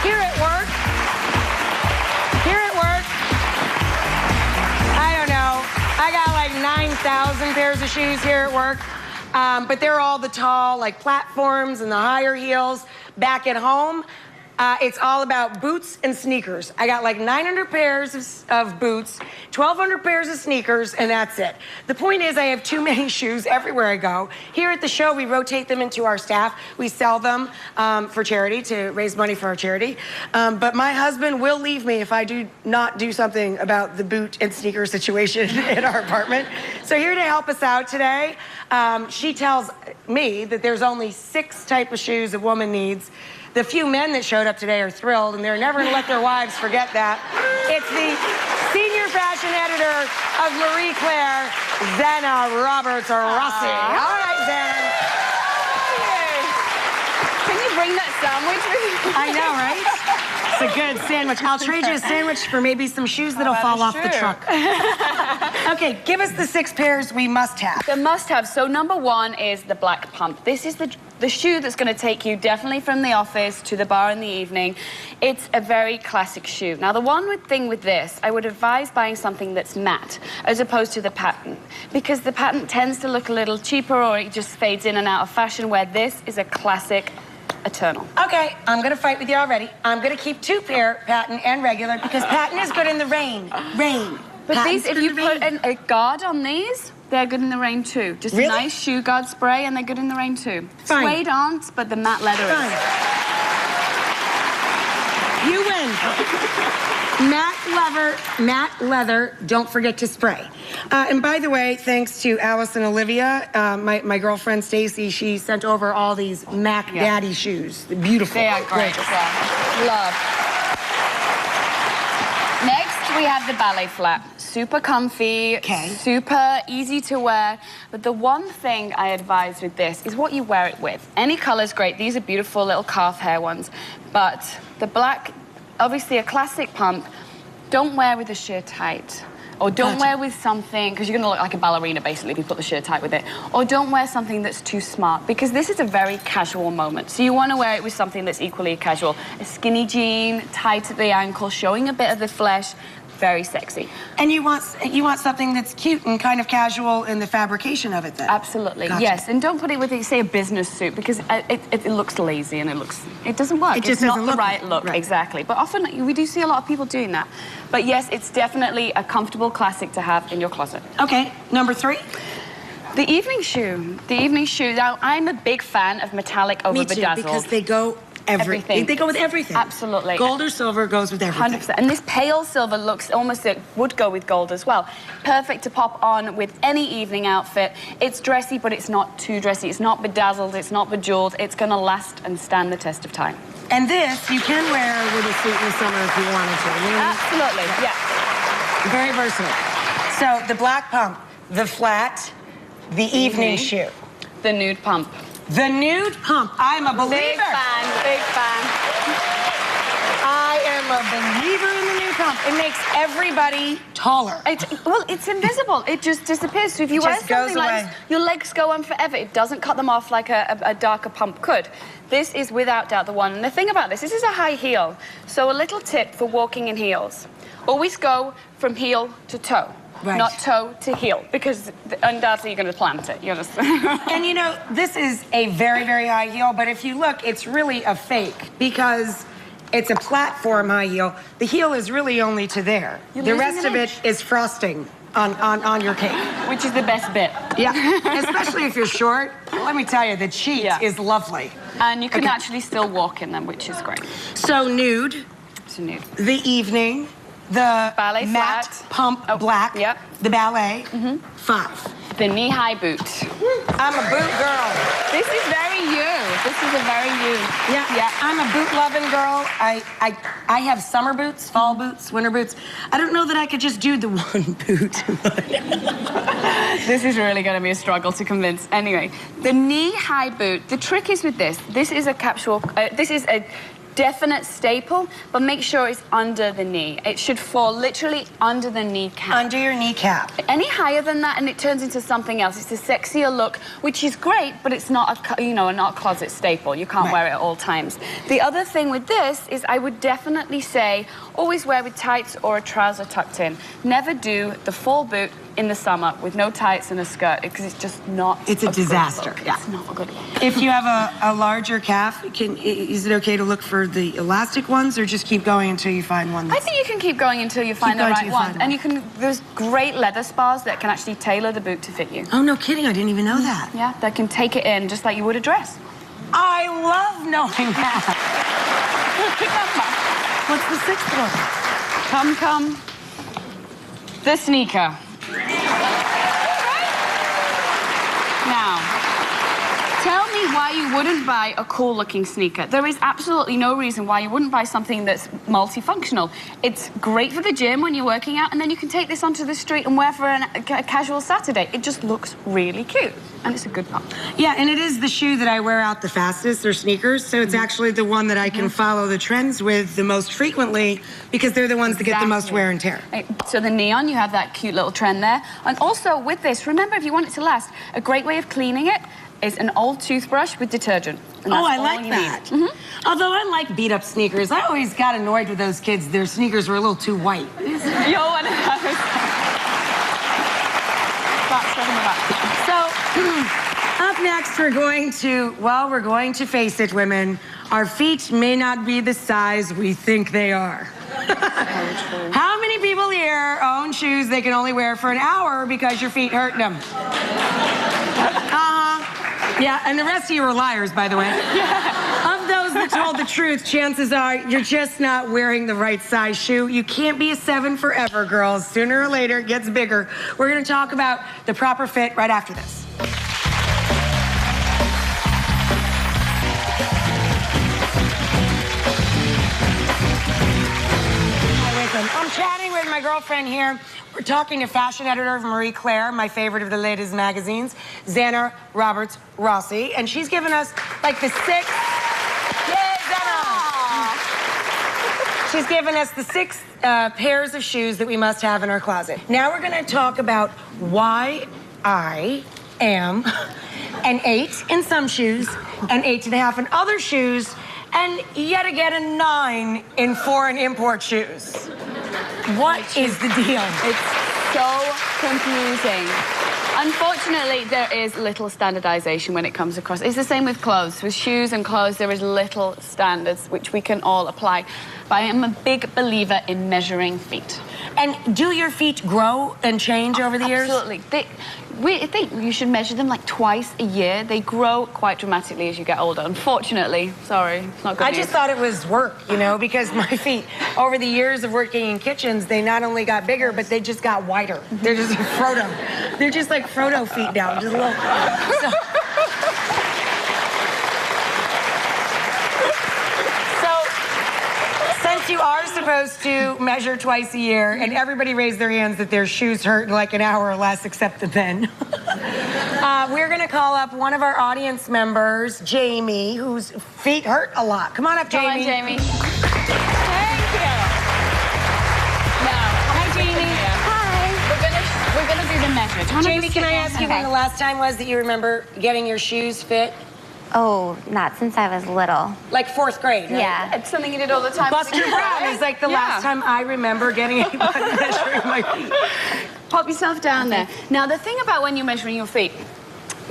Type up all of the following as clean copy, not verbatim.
Here at work, I don't know, I got like 9,000 pairs of shoes here at work, but they're all the tall, like platforms and the higher heels. Back at home, it's all about boots and sneakers. I got like 900 pairs of boots, 1,200 pairs of sneakers, and that's it. The point is I have too many shoes everywhere I go. Here at the show, we rotate them into our staff. We sell them for charity, to raise money for our charity. But my husband will leave me if I do not do something about the boot and sneaker situation in our apartment. So here to help us out today, she tells me that there's only 6 types of shoes a woman needs. The few men that showed up today are thrilled, and they're never going to let their wives forget that. It's the senior fashion editor of Marie Claire, Zana Roberts-Rossi. All right, Zana. Can you bring that sandwich with you? I know, right? It's a good sandwich. I'll trade you a sandwich for maybe some shoes that'll fall off the truck. Okay, give us the 6 pairs we must have. The must-have. So number 1 is the black pump. This is the shoe that's going to take you definitely from the office to the bar in the evening. It's a very classic shoe. Now, the one thing with this, I would advise buying something that's matte as opposed to the patent, because the patent tends to look a little cheaper or it just fades in and out of fashion, where this is a classic eternal. Okay, I'm going to fight with you already. I'm going to keep 2 pair, patent and regular, because patent is good in the rain. But Patent's these, if you put a guard on these, they're good in the rain too. Just really? a nice shoe guard spray, and they're good in the rain too. Fine. Suede aren't, but the matte leather Fine. is. You win. Matte leather, don't forget to spray. And by the way, thanks to Alice and Olivia, my girlfriend Stacy, she sent over all these Mac Daddy shoes. They're beautiful. They are great as well. Love. Next, we have the ballet flat. Super comfy, super easy to wear. But the one thing I advise with this is what you wear it with. Any color's great. These are beautiful little calf hair ones. But the black, obviously a classic pump, don't wear with a sheer tight. Or don't wear with something, because you're going to look like a ballerina, basically, if you put the shirt tight with it. Or don't wear something that's too smart, because this is a very casual moment. So you want to wear it with something that's equally casual. A skinny jean, tight at the ankle, showing a bit of the flesh. Very sexy. And you want something that's cute and kind of casual in the fabrication of it, then? Absolutely, Gotcha. yes. And don't put it with, say, a business suit, because it looks lazy and it doesn't work. It just it's doesn't not look the right look, right. Exactly. But often we do see a lot of people doing that. But yes, it's definitely a comfortable classic to have in your closet. Okay, number 3. The evening shoe. The evening shoe. Now, I'm a big fan of metallic over bedazzled. Me too, because they go everything. They go with everything. Absolutely. Gold or silver goes with everything. 100%. And this pale silver looks almost, it would go with gold as well. Perfect to pop on with any evening outfit. It's dressy, but it's not too dressy. It's not bedazzled, it's not bejeweled. It's going to last and stand the test of time. And this you can wear with a suit in the summer if you wanted to. Absolutely, yeah. Very versatile. So the black pump, the flat, the evening shoe. The nude pump. The nude pump. I'm a believer. Big fan, big fan. I am a believer in the nude pump. It makes everybody taller. Well, it's invisible. It just disappears. So if you wear something like this, your legs go on forever. It doesn't cut them off like a darker pump could. This is without doubt the one. And the thing about this is a high heel. So a little tip for walking in heels. Always go from heel to toe. Right. Not toe to heel, because undoubtedly you're going to plant it. You're just And you know, this is a very, very high heel, but if you look, it's really a fake, because it's a platform high heel. The heel is really only to there. The rest of it is frosting on your cake. Which is the best bit. Yeah, especially if you're short. Let me tell you, the cheek is lovely. And you can actually still walk in them, which is great. So nude. So nude. The evening. The ballet matte flat. pump black. Yep. The ballet. 5. The knee-high boot. I'm a boot girl. This is very you. This is a very you. Yeah. I'm a boot-loving girl. I have summer boots, fall boots, winter boots. I don't know that I could just do the one boot. This is really going to be a struggle to convince. Anyway, the knee-high boot. The trick is with this. This is a capsule. This is a definite staple, but make sure it's under the knee. It should fall literally under the kneecap. Under your kneecap. Any higher than that, and it turns into something else. It's a sexier look, which is great, but it's not a, not a closet staple. You can't wear it at all times. The other thing with this is I would definitely say always wear with tights or a trouser tucked in. Never do the full boot in the summer with no tights and a skirt, because it's just not. It's a disaster. Yeah. It's not a good look. If you have a larger calf, is it okay to look for the elastic ones, or just keep going until you find one? I think you can keep going until you find the right one. And you can. There's great leather spas that can actually tailor the boot to fit you. Oh, no kidding! I didn't even know that. Yeah, that can take it in just like you would a dress. I love knowing that. What's the sixth one? Come. The sneaker. Now, tell me why you wouldn't buy a cool-looking sneaker. There is absolutely no reason why you wouldn't buy something that's multifunctional. It's great for the gym when you're working out, and then you can take this onto the street and wear for a casual Saturday. It just looks really cute, and it's a good pump. Yeah, and it is the shoe that I wear out the fastest, or sneakers, so it's actually the one that I can follow the trends with the most frequently, because they're the ones that get the most wear and tear. So the neon, you have that cute little trend there. And also with this, remember, if you want it to last, a great way of cleaning it is an old toothbrush with detergent. Oh, I like that. Although I like beat-up sneakers. I always got annoyed with those kids. Their sneakers were a little too white. You're one of those. So, up next, we're going to face it, women. Our feet may not be the size we think they are. How many people here own shoes they can only wear for an hour because your feet hurt them? Yeah, and the rest of you are liars, by the way. Of those that told the truth, chances are you're just not wearing the right size shoe. You can't be a 7 forever, girls. Sooner or later, it gets bigger. We're going to talk about the proper fit right after this. I'm chatting with my girlfriend here. We're talking to fashion editor of Marie Claire, my favorite of the latest magazines, Xana Roberts Rossi, and she's given us like the 6. Yay, Xana! She's given us the 6 pairs of shoes that we must have in our closet. Now we're going to talk about why I am an 8 in some shoes, an 8.5 in other shoes, and yet again a 9 in foreign import shoes. What is the deal? It's so confusing. Unfortunately, there is little standardization when it comes across. It's the same with clothes. With shoes and clothes, there is little standards which we can all apply. But I am a big believer in measuring feet. And do your feet grow and change over the years? Absolutely. I think you should measure them like twice a year. They grow quite dramatically as you get older. Unfortunately, sorry, it's not good news. I just thought it was work, because my feet, over the years of working in kitchens, they not only got bigger, but they just got wider. They're just like Frodo. They're just like Frodo feet now. Just a little. Since you are supposed to measure twice a year, and everybody raised their hands that their shoes hurt in like an hour or less, except the men. We're going to call up one of our audience members, Jamie, whose feet hurt a lot. Come on up, Jamie. Come on, Jamie. Thank you. Now, hi, Jamie. Hi. We're gonna do the measure. Jamie, can I ask you when the last time was that you remember getting your shoes fit? Oh, not since I was little. Like 4th grade, right? Yeah. It's something you did all the time. Buster Brown is like the last time I remember getting anybody measuring my feet. Pop yourself down there. Now, the thing about when you're measuring your feet,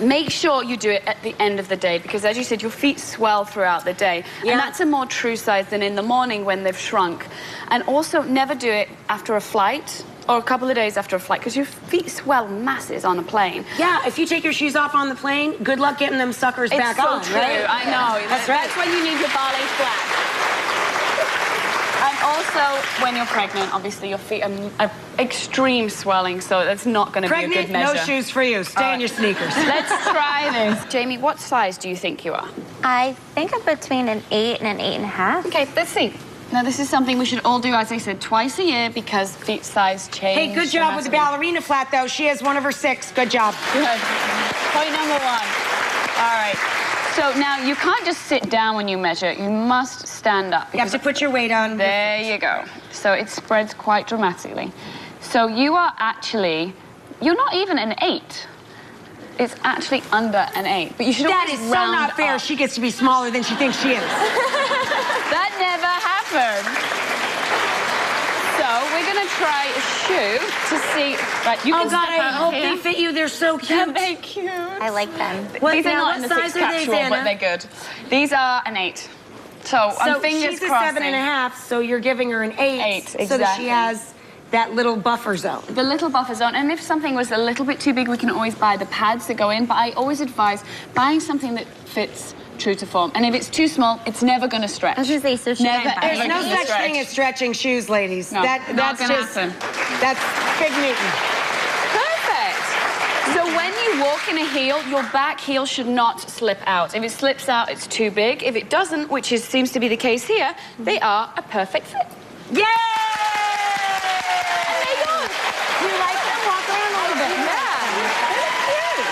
make sure you do it at the end of the day, because as you said, your feet swell throughout the day. Yeah. And that's a more true size than in the morning when they've shrunk. And also, never do it after a flight or a couple of days after a flight, because your feet swell masses on a plane. Yeah, if you take your shoes off on the plane, good luck getting them suckers back on, true. right? I know. That's right. That's when you need your ballet flat. And also, when you're pregnant, obviously your feet are extreme swelling, so that's not going to be a good measure. No shoes for you. Stay in your sneakers. Let's try this. Jamie, what size do you think you are? I think I'm between an 8 and an 8.5. Okay, let's see. Now, this is something we should all do, as I said, twice a year, because feet size change. Hey, good job with the ballerina flat, though. She has one of her 6. Good job. Good. Point number 1. All right. So now you can't just sit down when you measure. You must stand up. You have to put your weight on. There you go. So it spreads quite dramatically. So you are actually, you're not even an 8. It's actually under an 8. But you should That always is so round not fair. up. She gets to be smaller than she thinks she is. That never happened. So we're gonna try a shoe to see. Right, you can Oh God, step I out hope here. they fit you. They're so cute. Aren't they cute? I like them. These are not in the 6 size are they, capsule, Xana? but they're good. These are an 8. So I'm fingers she's a crossing. 7.5, so you're giving her an 8. 8, So that she exactly. has that little buffer zone. The little buffer zone, and if something was a little bit too big, we can always buy the pads that go in, but I always advise buying something that fits true to form. And if it's too small, it's never going to stretch. I was gonna say, so she Never, might buy There's it. no gonna such stretch. thing as stretching shoes, ladies. No, that's not gonna just happen. that's Big Newton. Perfect. So when you walk in a heel, your back heel should not slip out. If it slips out, it's too big. If it doesn't, which seems to be the case here, they are a perfect fit. Yay! And they go. You like them? Walk around a little bit. Yeah. They're cute.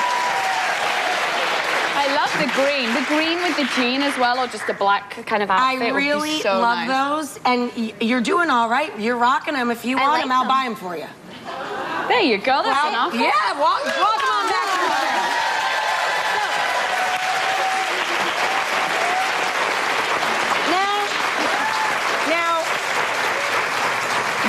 I love the green. The green with the jean as well, or just a black kind of outfit I would be really so love nice. those, and you're doing all right. You're rocking them. If you I want like them, I'll them. buy them for you. There you go. That's Well, enough. yeah, walk them on back to the chair. Now,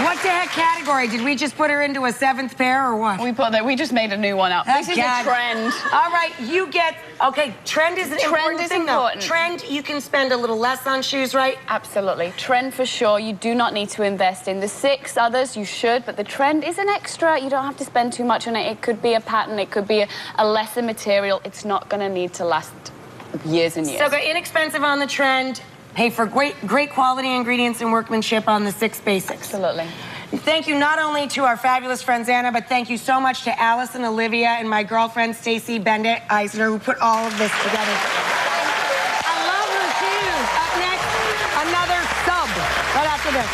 what the heck category? Did we just put her into a 7th pair or what? We just made a new one up. This is a God. trend. All right, you get, okay, trend is an Trend important is thing, important. though. Trend, you can spend a little less on shoes, right? Absolutely. Trend for sure. You do not need to invest in. The 6 others you should, but the trend is an extra. You don't have to spend too much on it. It could be a pattern. It could be a lesser material. It's not going to need to last years and years. So go inexpensive on the trend, pay for great quality ingredients and workmanship on the 6 basics. Absolutely. Thank you not only to our fabulous friend Xana, but thank you so much to Alice and Olivia and my girlfriend Stacy Bendit Eisner, who put all of this together. I love her shoes. Up next, another sub right after this.